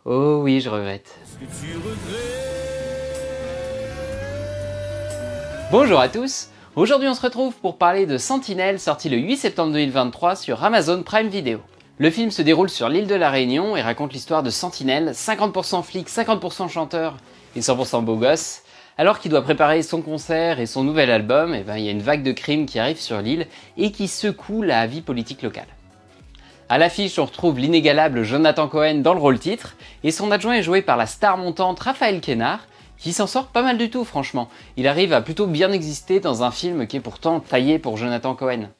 Oh oui, je regrette. Bonjour à tous. Aujourd'hui on se retrouve pour parler de Sentinelle, sorti le 8 septembre 2023 sur Amazon Prime Video. Le film se déroule sur l'île de la Réunion et raconte l'histoire de Sentinelle, 50% flic, 50% chanteur et 100% beau gosse. Alors qu'il doit préparer son concert et son nouvel album, il y a une vague de crimes qui arrive sur l'île et qui secoue la vie politique locale. À l'affiche, on retrouve l'inégalable Jonathan Cohen dans le rôle titre, et son adjoint est joué par la star montante Raphaël Quennard, qui s'en sort pas mal du tout franchement. Il arrive à plutôt bien exister dans un film qui est pourtant taillé pour Jonathan Cohen.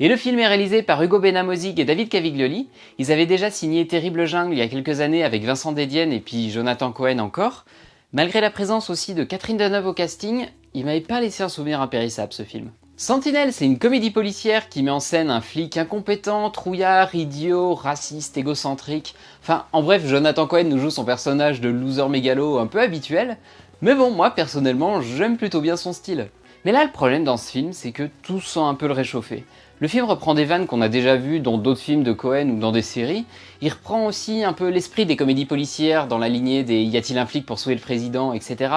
Et le film est réalisé par Hugo Benamozig et David Caviglioli. Ils avaient déjà signé Terrible Jungle il y a quelques années avec Vincent Dedienne et puis Jonathan Cohen encore. Malgré la présence aussi de Catherine Deneuve au casting, il m'avait pas laissé un souvenir impérissable ce film. Sentinelle, c'est une comédie policière qui met en scène un flic incompétent, trouillard, idiot, raciste, égocentrique. Enfin, en bref, Jonathan Cohen nous joue son personnage de loser mégalo un peu habituel. Mais bon, moi personnellement, j'aime plutôt bien son style. Mais là, le problème dans ce film, c'est que tout sent un peu le réchauffer. Le film reprend des vannes qu'on a déjà vues dans d'autres films de Cohen ou dans des séries. Il reprend aussi un peu l'esprit des comédies policières dans la lignée des Y a-t-il un flic pour sauver le président, etc.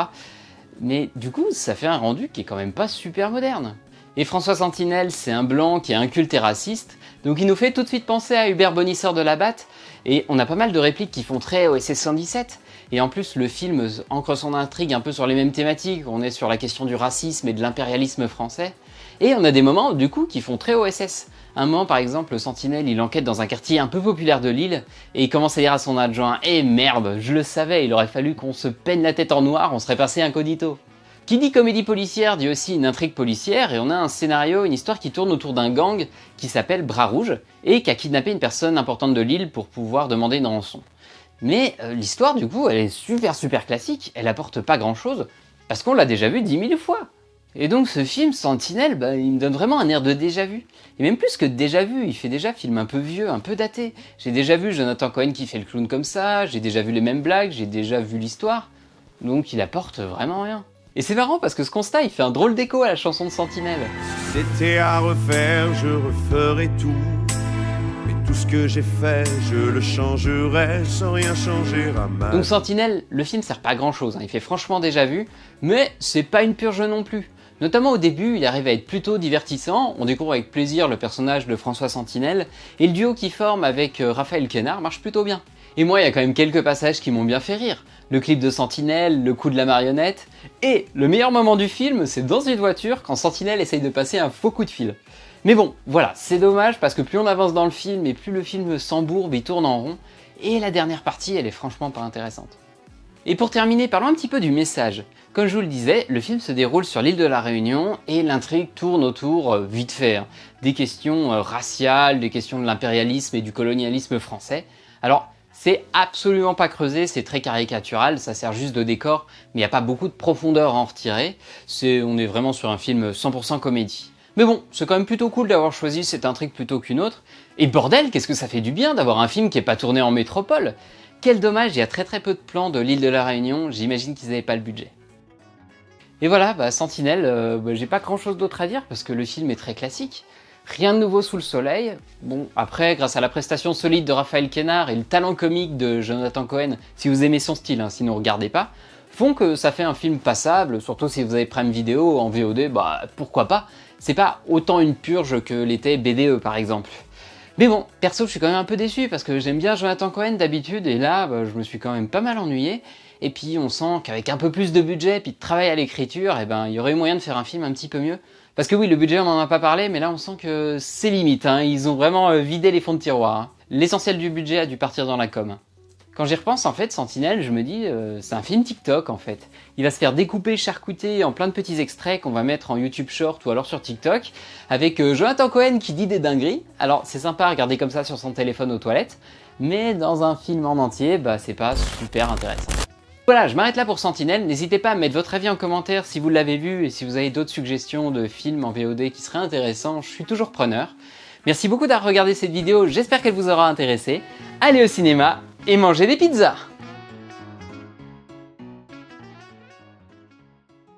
Mais du coup, ça fait un rendu qui est quand même pas super moderne. Et François Sentinelle, c'est un blanc qui est inculte et raciste, donc il nous fait tout de suite penser à Hubert Bonisseur de La Batte, et on a pas mal de répliques qui font très OSS 117, et en plus le film ancre son intrigue un peu sur les mêmes thématiques, on est sur la question du racisme et de l'impérialisme français, et on a des moments du coup qui font très OSS. Un moment par exemple, le Sentinelle il enquête dans un quartier un peu populaire de l'île, et il commence à dire à son adjoint « Eh merde, je le savais, il aurait fallu qu'on se peigne la tête en noir, on serait passé incognito ». Qui dit comédie policière dit aussi une intrigue policière, et on a un scénario, une histoire qui tourne autour d'un gang qui s'appelle Bras Rouge, et qui a kidnappé une personne importante de l'île pour pouvoir demander une rançon. Mais l'histoire du coup elle est super classique, elle apporte pas grand chose, parce qu'on l'a déjà vu 10 000 fois. Et donc ce film, Sentinelle, il me donne vraiment un air de déjà vu. Et même plus que de déjà vu, il fait déjà film un peu vieux, un peu daté. J'ai déjà vu Jonathan Cohen qui fait le clown comme ça, j'ai déjà vu les mêmes blagues, j'ai déjà vu l'histoire, donc il apporte vraiment rien. Et c'est marrant parce que ce constat il fait un drôle d'écho à la chanson de Sentinelle. Si c'était à refaire, je referais tout. Mais tout ce que j'ai fait, je le changerais sans rien changer à ma... Donc Sentinelle, le film sert pas à grand chose, il fait franchement déjà vu, mais c'est pas une purge non plus. Notamment au début, il arrive à être plutôt divertissant, on découvre avec plaisir le personnage de François Sentinelle, et le duo qu'il forme avec Raphaël Quennard marche plutôt bien. Et moi, il y a quand même quelques passages qui m'ont bien fait rire. Le clip de Sentinelle, le coup de la marionnette, et le meilleur moment du film, c'est dans une voiture quand Sentinelle essaye de passer un faux coup de fil. Mais bon, voilà, c'est dommage parce que plus on avance dans le film et plus le film s'embourbe et tourne en rond, et la dernière partie, elle est franchement pas intéressante. Et pour terminer, parlons un petit peu du message. Comme je vous le disais, le film se déroule sur l'île de la Réunion et l'intrigue tourne autour, vite fait, des questions raciales, des questions de l'impérialisme et du colonialisme français. Alors, c'est absolument pas creusé, c'est très caricatural, ça sert juste de décor, mais il n'y a pas beaucoup de profondeur à en retirer. On est vraiment sur un film 100% comédie. Mais bon, c'est quand même plutôt cool d'avoir choisi cette intrigue plutôt qu'une autre. Et bordel, qu'est-ce que ça fait du bien d'avoir un film qui n'est pas tourné en métropole! Quel dommage, il y a très peu de plans de l'île de la Réunion, j'imagine qu'ils n'avaient pas le budget. Et voilà, Sentinelle, j'ai pas grand chose d'autre à dire parce que le film est très classique. Rien de nouveau sous le soleil. Bon, après, grâce à la prestation solide de Raphaël Quennard et le talent comique de Jonathan Cohen, si vous aimez son style, sinon regardez pas, font que ça fait un film passable, surtout si vous avez Prime Video en VOD, pourquoi pas. C'est pas autant une purge que l'était BDE par exemple. Mais bon, perso, je suis quand même un peu déçu parce que j'aime bien Jonathan Cohen d'habitude et là, je me suis quand même pas mal ennuyé. Et puis on sent qu'avec un peu plus de budget et puis de travail à l'écriture, il y aurait eu moyen de faire un film un petit peu mieux. Parce que oui, le budget on en a pas parlé, mais là on sent que c'est limite, ils ont vraiment vidé les fonds de tiroir. L'essentiel du budget a dû partir dans la com. Quand j'y repense, en fait, Sentinelle, je me dis, c'est un film TikTok, en fait. Il va se faire découper, charcuter en plein de petits extraits qu'on va mettre en YouTube Short ou alors sur TikTok, avec Jonathan Cohen qui dit des dingueries. Alors, c'est sympa à regarder comme ça sur son téléphone aux toilettes, mais dans un film en entier, c'est pas super intéressant. Voilà, je m'arrête là pour Sentinelle. N'hésitez pas à mettre votre avis en commentaire si vous l'avez vu et si vous avez d'autres suggestions de films en VOD qui seraient intéressants, je suis toujours preneur. Merci beaucoup d'avoir regardé cette vidéo, j'espère qu'elle vous aura intéressé. Allez au cinéma et mangez des pizzas!